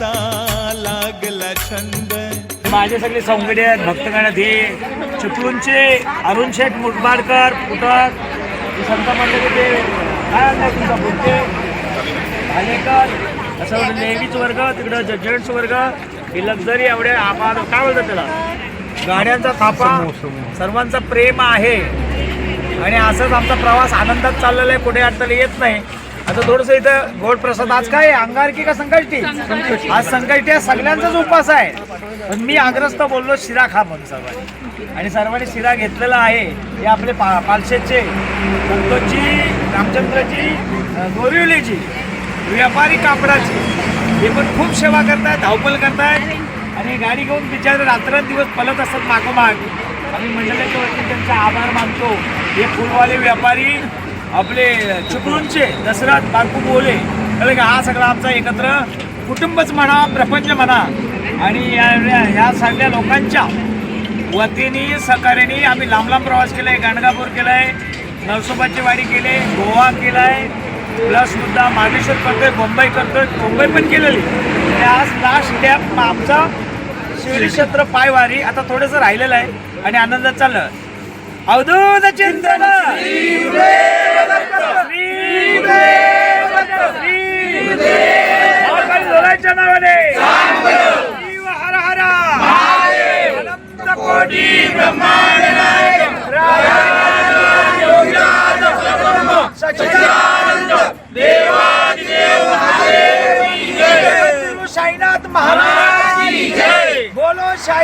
वाचा लागला छंद. माझे सगळे सौंगडे आहेत भक्तगणात हे चिपळूणचे अरुण शेठ मुटबाडकर पुटक संत मंडळीचे काय नाही तुमचा पुढचे भालेकर असं लेडीज वर्ग तिकडं जेंट्स वर्ग हे लक्झरी एवढे आभार काय बोलतात त्याला गाड्यांचा थापा सर्वांचा प्रेम आहे. आणि असंच आमचा प्रवास आनंदात चाललेला आहे, कुठे अडचणी येत नाही. आता थोडंसं इथं गोड प्रसाद आज काय अंगारकी का संकष्टी आज संकष्टी सगळ्यांचाच उपास आहे. पण मी आग्रस्त बोललो शिरा खा म्हणून सर्वांनी आणि सर्वांनी शिरा घेतलेला आहे. हे आपले पालशेचे संतोषजी रामचंद्रजी गोरिवलीजी व्यापारी कापडाची हे पण खूप सेवा करतायत धावपळ करतायत आणि गाडी घेऊन बिचारे रात्रंदिवस पलत असतात मागोमाग. आम्ही मंडळाच्या वतीने त्यांचा आभार मानतो. हे फुलवाले व्यापारी आपले चिपळूणचे दसरात बारकू बोले कळलं का हा सगळा आमचा एकत्र कुटुंबच म्हणा प्रपंच म्हणा. आणि या सगळ्या लोकांच्या वतीने सहकार्याने आम्ही लांब लांब प्रवास केला आहे. गाणगापूर केला आहे, नरसोबाची वाडी केली आहे, गोवा केला आहे, प्लस सुद्धा मार्लेश्वर करतोय, मुंबई करतोय, मुंबई पण केलेली. आणि आज लास्ट स्टॅप आमचा शिर्डी क्षेत्र पायवारी आता थोडंसं राहिलेलं आहे आणि आनंदात चाललं. अवधूत चिंतन जोराच्या नावाने हर हर अनंत कोटी ब्रह्मा